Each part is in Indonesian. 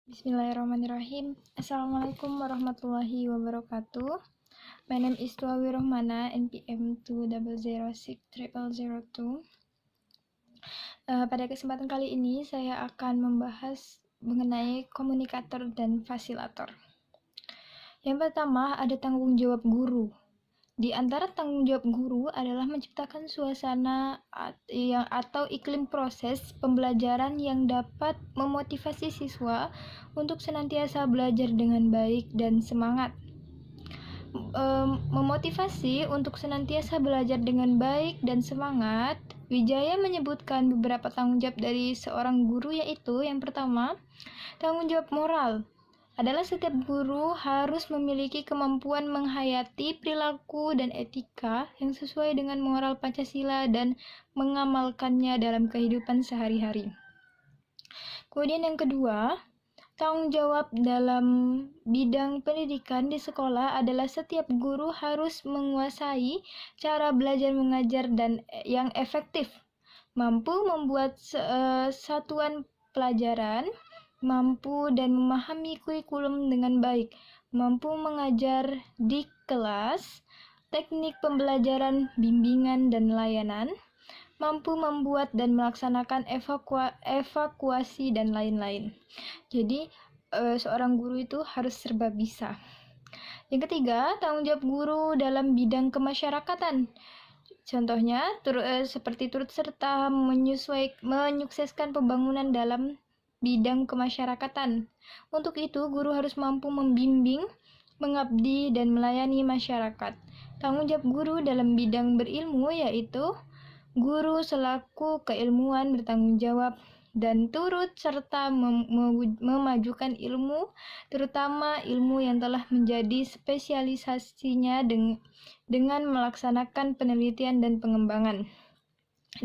Bismillahirrahmanirrahim. Assalamualaikum warahmatullahi wabarakatuh. My name is Tuawi Rohmana, NPM 2006002. Pada kesempatan kali ini saya akan membahas mengenai komunikator dan fasilator. Yang pertama ada tanggung jawab guru. Di antara tanggung jawab guru adalah menciptakan suasana atau iklim proses pembelajaran yang dapat memotivasi siswa untuk senantiasa belajar dengan baik dan semangat. Memotivasi untuk senantiasa belajar dengan baik dan semangat, Wijaya menyebutkan beberapa tanggung jawab dari seorang guru, yaitu yang pertama, tanggung jawab moral. Adalah setiap guru harus memiliki kemampuan menghayati perilaku dan etika yang sesuai dengan moral Pancasila dan mengamalkannya dalam kehidupan sehari-hari. Kemudian yang kedua, tanggung jawab dalam bidang pendidikan di sekolah adalah setiap guru harus menguasai cara belajar mengajar dan yang efektif, mampu membuat satuan pelajaran, mampu dan memahami kurikulum dengan baik, mampu mengajar di kelas, teknik pembelajaran, bimbingan, dan layanan, mampu membuat dan melaksanakan evakuasi, dan lain-lain. Jadi, seorang guru itu harus serba bisa. Yang ketiga, tanggung jawab guru dalam bidang kemasyarakatan. Contohnya, seperti turut serta menyukseskan pembangunan dalam bidang kemasyarakatan. Untuk itu, guru harus mampu membimbing, mengabdi, dan melayani masyarakat. Tanggung jawab guru dalam bidang berilmu yaitu guru selaku keilmuan bertanggung jawab dan turut serta memajukan ilmu, terutama ilmu yang telah menjadi spesialisasinya dengan melaksanakan penelitian dan pengembangan.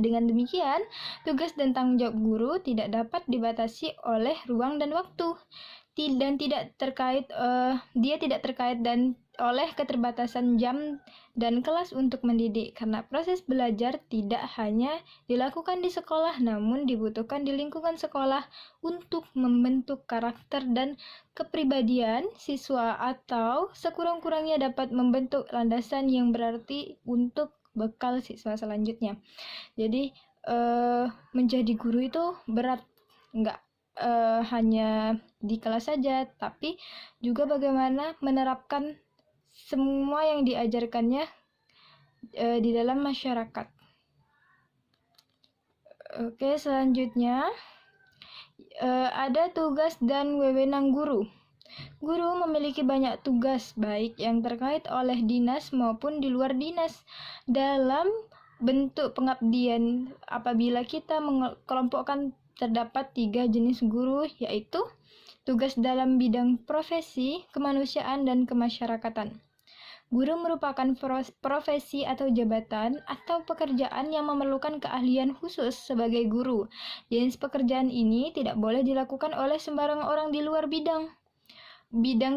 Dengan demikian, tugas dan tanggung jawab guru tidak dapat dibatasi oleh ruang dan waktu, dan dia tidak terkait oleh keterbatasan jam dan kelas untuk mendidik, karena proses belajar tidak hanya dilakukan di sekolah, namun dibutuhkan di lingkungan sekolah untuk membentuk karakter dan kepribadian siswa, atau sekurang-kurangnya dapat membentuk landasan yang berarti untuk bekal siswa selanjutnya. Jadi menjadi guru itu berat, nggak hanya di kelas saja, tapi juga bagaimana menerapkan semua yang diajarkannya di dalam masyarakat. Oke, selanjutnya ada tugas dan wewenang guru. Guru memiliki banyak tugas, baik yang terkait oleh dinas maupun di luar dinas. Dalam bentuk pengabdian, apabila kita mengelompokkan, terdapat 3 jenis guru, yaitu tugas dalam bidang profesi, kemanusiaan, dan kemasyarakatan. Guru merupakan profesi atau jabatan atau pekerjaan yang memerlukan keahlian khusus sebagai guru. Jenis pekerjaan ini tidak boleh dilakukan oleh sembarang orang di luar bidang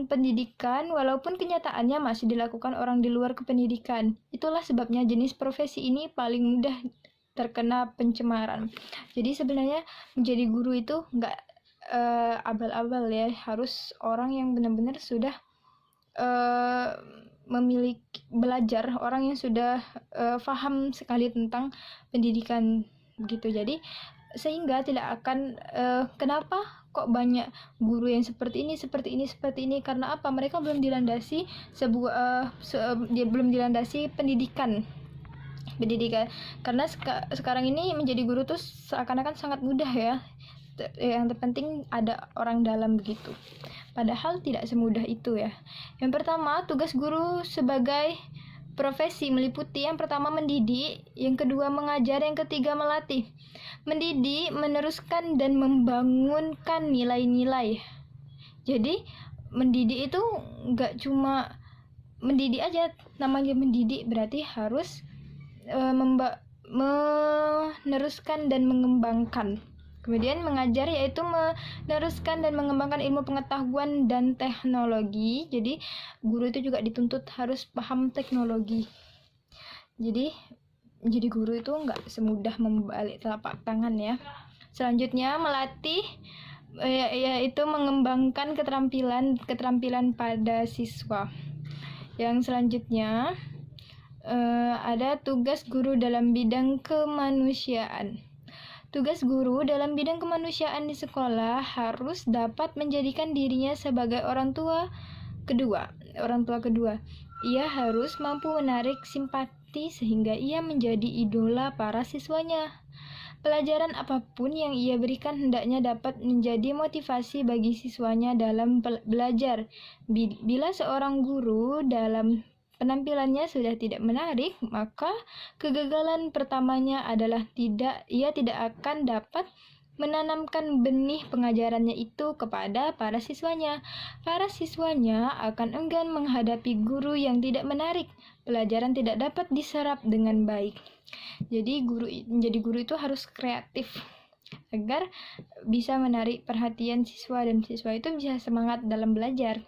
pendidikan, walaupun kenyataannya masih dilakukan orang di luar kependidikan. Itulah sebabnya jenis profesi ini paling mudah terkena pencemaran. Jadi sebenarnya menjadi guru itu nggak abal-abal ya, harus orang yang benar-benar sudah memiliki belajar, orang yang sudah paham sekali tentang pendidikan begitu. Jadi sehingga tidak akan kenapa kok banyak guru yang seperti ini, karena apa? Mereka belum dilandasi belum dilandasi pendidikan, karena sekarang ini menjadi guru tuh seakan-akan sangat mudah ya, yang terpenting ada orang dalam begitu, padahal tidak semudah itu ya. Yang pertama, tugas guru sebagai profesi meliputi yang pertama mendidik, yang kedua mengajar, yang ketiga melatih. Mendidik, meneruskan dan membangunkan nilai-nilai. Jadi mendidik itu nggak cuma mendidik aja, namanya mendidik berarti harus meneruskan dan mengembangkan. Kemudian mengajar yaitu meneruskan dan mengembangkan ilmu pengetahuan dan teknologi. Jadi guru itu juga dituntut harus paham teknologi. Jadi menjadi guru itu nggak semudah membalik telapak tangan ya. Selanjutnya melatih yaitu mengembangkan keterampilan pada siswa. Yang selanjutnya ada tugas guru dalam bidang kemanusiaan. Tugas guru dalam bidang kemanusiaan di sekolah harus dapat menjadikan dirinya sebagai orang tua kedua. Ia harus mampu menarik simpati sehingga ia menjadi idola para siswanya. Pelajaran apapun yang ia berikan hendaknya dapat menjadi motivasi bagi siswanya dalam belajar. Bila seorang guru dalam penampilannya sudah tidak menarik, maka kegagalan pertamanya adalah ia tidak akan dapat menanamkan benih pengajarannya itu kepada para siswanya. Para siswanya akan enggan menghadapi guru yang tidak menarik. Pelajaran tidak dapat diserap dengan baik. Jadi menjadi guru itu harus kreatif agar bisa menarik perhatian siswa dan siswa itu bisa semangat dalam belajar.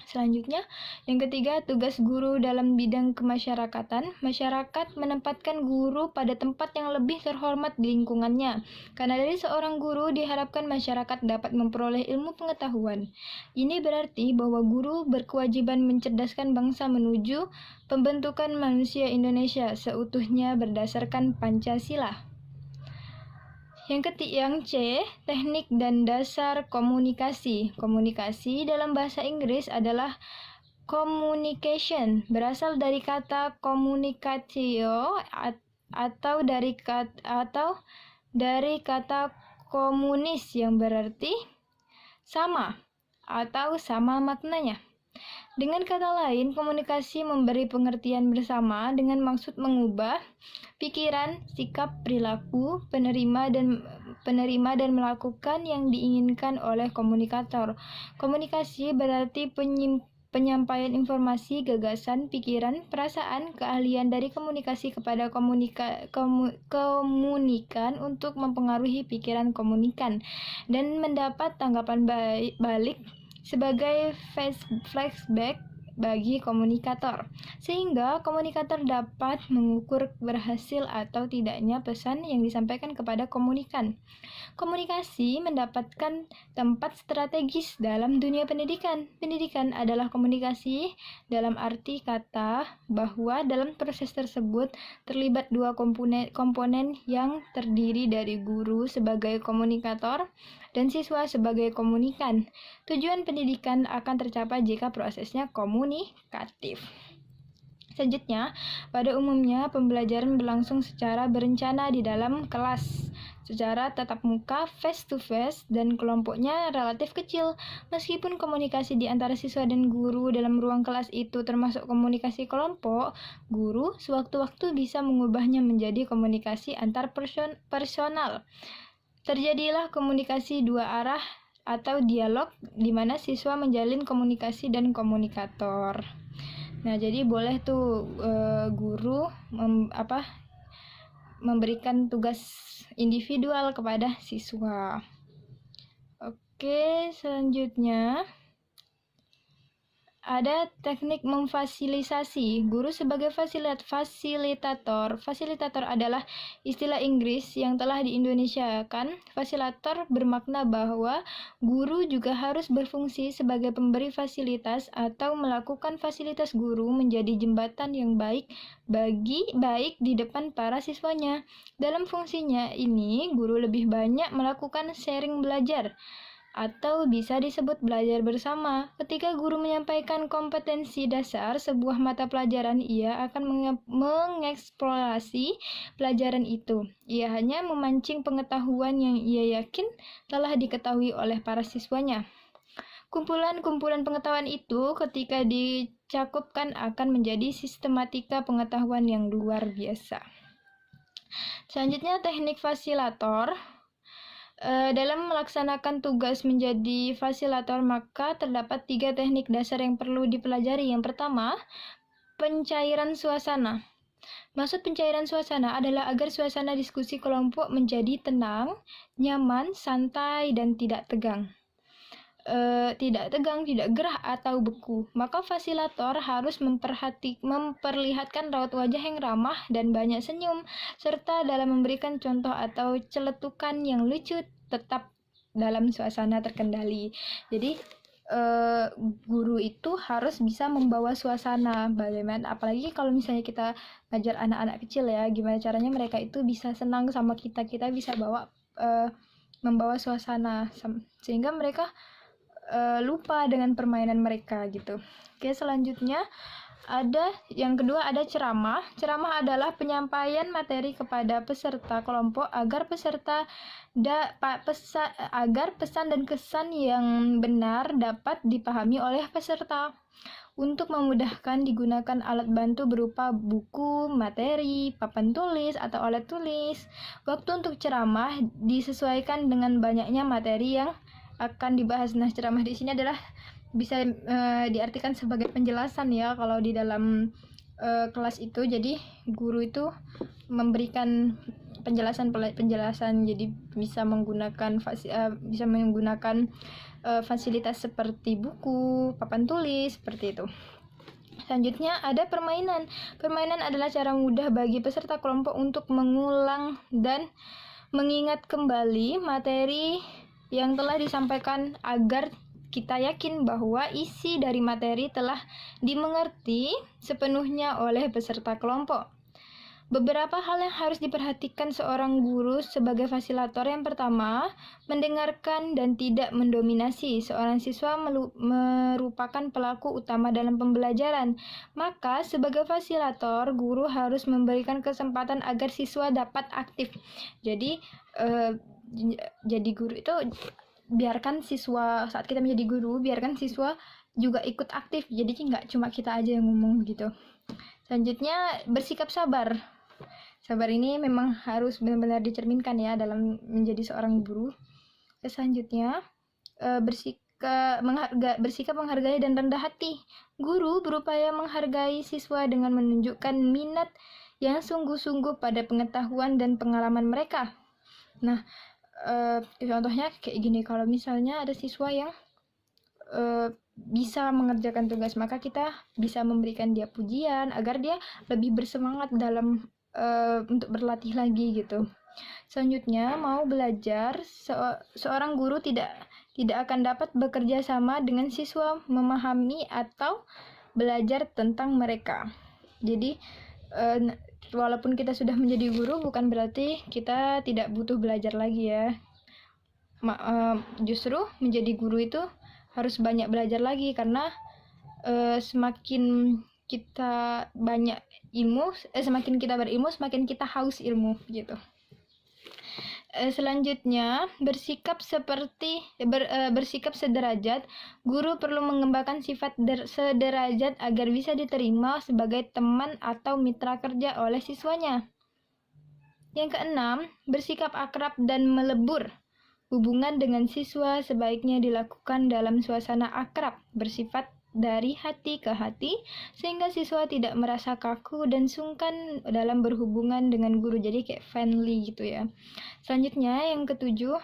Selanjutnya, yang ketiga, tugas guru dalam bidang kemasyarakatan. Masyarakat menempatkan guru pada tempat yang lebih terhormat di lingkungannya. Karena dari seorang guru diharapkan masyarakat dapat memperoleh ilmu pengetahuan. Ini berarti bahwa guru berkewajiban mencerdaskan bangsa menuju pembentukan manusia Indonesia seutuhnya berdasarkan Pancasila. Yang C, teknik dan dasar komunikasi. Komunikasi dalam bahasa Inggris adalah communication, berasal dari kata communicatio atau dari kata komunis yang berarti sama atau sama maknanya. Dengan kata lain, komunikasi memberi pengertian bersama dengan maksud mengubah pikiran, sikap, perilaku penerima dan melakukan yang diinginkan oleh komunikator. Komunikasi berarti penyampaian informasi, gagasan, pikiran, perasaan, keahlian dari komunikasi kepada komunikan untuk mempengaruhi pikiran komunikan dan mendapat tanggapan balik sebagai flashback bagi komunikator, sehingga komunikator dapat mengukur berhasil atau tidaknya pesan yang disampaikan kepada komunikan. Komunikasi mendapatkan tempat strategis dalam dunia pendidikan. Pendidikan adalah komunikasi dalam arti kata bahwa dalam proses tersebut terlibat dua komponen yang terdiri dari guru sebagai komunikator dan siswa sebagai komunikan. Tujuan pendidikan akan tercapai jika prosesnya komunikatif. Selanjutnya, pada umumnya pembelajaran berlangsung secara berencana di dalam kelas, secara tatap muka, face to face, dan kelompoknya relatif kecil. Meskipun komunikasi di antara siswa dan guru dalam ruang kelas itu termasuk komunikasi kelompok, guru sewaktu-waktu bisa mengubahnya menjadi komunikasi antar personal. Terjadilah komunikasi dua arah atau dialog di mana siswa menjalin komunikasi dan komunikator. Nah, jadi boleh tuh guru memberikan tugas individual kepada siswa. Oke, selanjutnya ada teknik memfasilitasi. Guru sebagai fasilitator. Fasilitator adalah istilah Inggris yang telah diindonesiakan. Fasilitator bermakna bahwa guru juga harus berfungsi sebagai pemberi fasilitas atau melakukan fasilitas guru menjadi jembatan yang baik di depan para siswanya. Dalam fungsinya ini, guru lebih banyak melakukan sharing belajar atau bisa disebut belajar bersama. Ketika guru menyampaikan kompetensi dasar sebuah mata pelajaran, ia akan mengeksplorasi pelajaran itu. Ia hanya memancing pengetahuan yang ia yakin telah diketahui oleh para siswanya. Kumpulan-kumpulan pengetahuan itu ketika dicakupkan akan menjadi sistematika pengetahuan yang luar biasa. Selanjutnya, teknik fasilator. Dalam melaksanakan tugas menjadi fasilator, maka terdapat 3 teknik dasar yang perlu dipelajari. Yang pertama, pencairan suasana. Maksud pencairan suasana adalah agar suasana diskusi kelompok menjadi tenang, nyaman, santai, dan tidak tegang. Tidak gerah atau beku. Maka fasilator harus memperlihatkan raut wajah yang ramah dan banyak senyum, serta dalam memberikan contoh atau celetukan yang lucu tetap dalam suasana terkendali. Jadi guru itu harus bisa membawa suasana. Bagaimana, apalagi kalau misalnya kita ngajar anak-anak kecil ya, gimana caranya mereka itu bisa senang sama kita bisa membawa suasana sehingga mereka lupa dengan permainan mereka gitu. Oke, selanjutnya yang kedua ada ceramah. Ceramah adalah penyampaian materi kepada peserta kelompok agar pesan dan kesan yang benar dapat dipahami oleh peserta. Untuk memudahkan digunakan alat bantu berupa buku, materi, papan tulis, atau alat tulis. Waktu untuk ceramah disesuaikan dengan banyaknya materi yang akan dibahas. Nah, ceramah di sini adalah bisa diartikan sebagai penjelasan ya kalau di dalam kelas itu. Jadi guru itu memberikan penjelasan jadi bisa menggunakan fasilitas seperti buku, papan tulis, seperti itu. Selanjutnya ada permainan. Permainan adalah cara mudah bagi peserta kelompok untuk mengulang dan mengingat kembali materi yang telah disampaikan agar kita yakin bahwa isi dari materi telah dimengerti sepenuhnya oleh peserta kelompok. Beberapa hal yang harus diperhatikan seorang guru sebagai fasilitator. Yang pertama, mendengarkan dan tidak mendominasi. Seorang siswa merupakan pelaku utama dalam pembelajaran. Maka, sebagai fasilitator, guru harus memberikan kesempatan agar siswa dapat aktif. Jadi guru itu biarkan siswa, saat kita menjadi guru, biarkan siswa juga ikut aktif. Jadi nggak cuma kita aja yang ngomong gitu. Selanjutnya, bersikap sabar. Sabar ini memang harus benar-benar dicerminkan ya dalam menjadi seorang guru. Selanjutnya, bersikap menghargai dan rendah hati. Guru berupaya menghargai siswa dengan menunjukkan minat yang sungguh-sungguh pada pengetahuan dan pengalaman mereka. Nah, contohnya kayak gini, kalau misalnya ada siswa yang bisa mengerjakan tugas, maka kita bisa memberikan dia pujian agar dia lebih bersemangat dalam untuk berlatih lagi gitu. Selanjutnya, mau belajar, seorang guru tidak akan dapat bekerja sama dengan siswa memahami atau belajar tentang mereka. Jadi walaupun kita sudah menjadi guru, bukan berarti kita tidak butuh belajar lagi ya. Justru menjadi guru itu harus banyak belajar lagi, karena semakin kita banyak ilmu, semakin kita berilmu, semakin kita haus ilmu gitu. Selanjutnya, bersikap sederajat. Guru perlu mengembangkan sifat sederajat agar bisa diterima sebagai teman atau mitra kerja oleh siswanya. Yang keenam, bersikap akrab dan melebur. Hubungan dengan siswa sebaiknya dilakukan dalam suasana akrab, bersifat dari hati ke hati, sehingga siswa tidak merasa kaku dan sungkan dalam berhubungan dengan guru. Jadi kayak friendly gitu ya. Selanjutnya, yang ketujuh,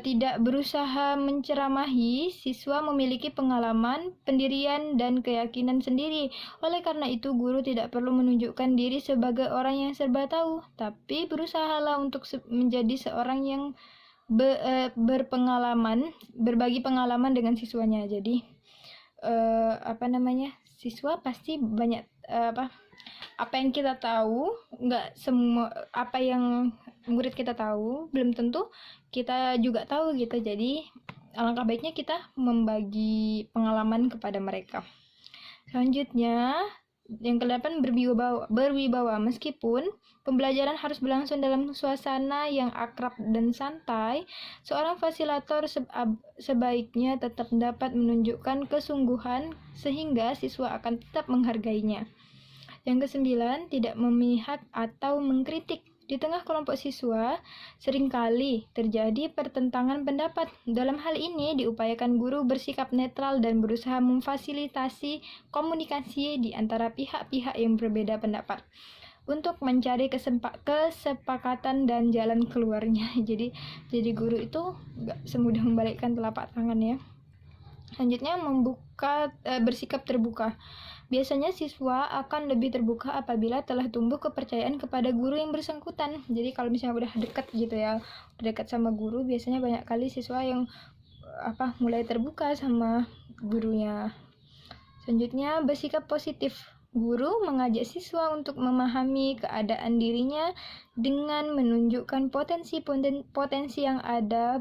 tidak berusaha menceramahi. Siswa memiliki pengalaman, pendirian, dan keyakinan sendiri. Oleh karena itu, guru tidak perlu menunjukkan diri sebagai orang yang serba tahu, tapi berusahalah untuk menjadi seorang yang berpengalaman, berbagi pengalaman dengan siswanya. Jadi siswa pasti banyak apa yang kita tahu, nggak semua apa yang murid kita tahu belum tentu kita juga tahu gitu. Jadi alangkah baiknya kita membagi pengalaman kepada mereka. Selanjutnya, yang ke-8, berwibawa. Meskipun pembelajaran harus berlangsung dalam suasana yang akrab dan santai, seorang fasilitator sebaiknya tetap dapat menunjukkan kesungguhan sehingga siswa akan tetap menghargainya. Yang ke-9, tidak memihak atau mengkritik. Di tengah kelompok siswa, seringkali terjadi pertentangan pendapat. Dalam hal ini, diupayakan guru bersikap netral dan berusaha memfasilitasi komunikasi di antara pihak-pihak yang berbeda pendapat untuk mencari kesepakatan dan jalan keluarnya. Jadi guru itu nggak semudah membalikkan telapak tangan ya. Selanjutnya, bersikap terbuka. Biasanya siswa akan lebih terbuka apabila telah tumbuh kepercayaan kepada guru yang bersangkutan. Jadi kalau misalnya udah dekat gitu ya, udah dekat sama guru, biasanya banyak kali siswa yang mulai terbuka sama gurunya. Selanjutnya, bersikap positif. Guru mengajak siswa untuk memahami keadaan dirinya dengan menunjukkan potensi yang ada,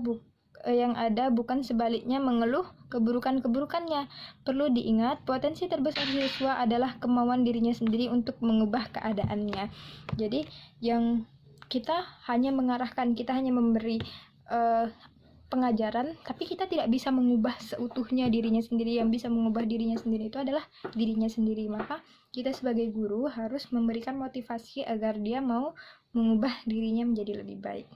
bukan sebaliknya mengeluh keburukannya. Perlu diingat, potensi terbesar siswa adalah kemauan dirinya sendiri untuk mengubah keadaannya. Jadi, yang kita hanya mengarahkan, kita hanya memberi pengajaran, tapi kita tidak bisa mengubah seutuhnya dirinya sendiri. Yang bisa mengubah dirinya sendiri itu adalah dirinya sendiri. Maka kita sebagai guru harus memberikan motivasi agar dia mau mengubah dirinya menjadi lebih baik.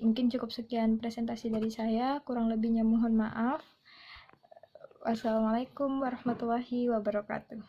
Mungkin cukup sekian presentasi dari saya, kurang lebihnya mohon maaf. Wassalamualaikum warahmatullahi wabarakatuh.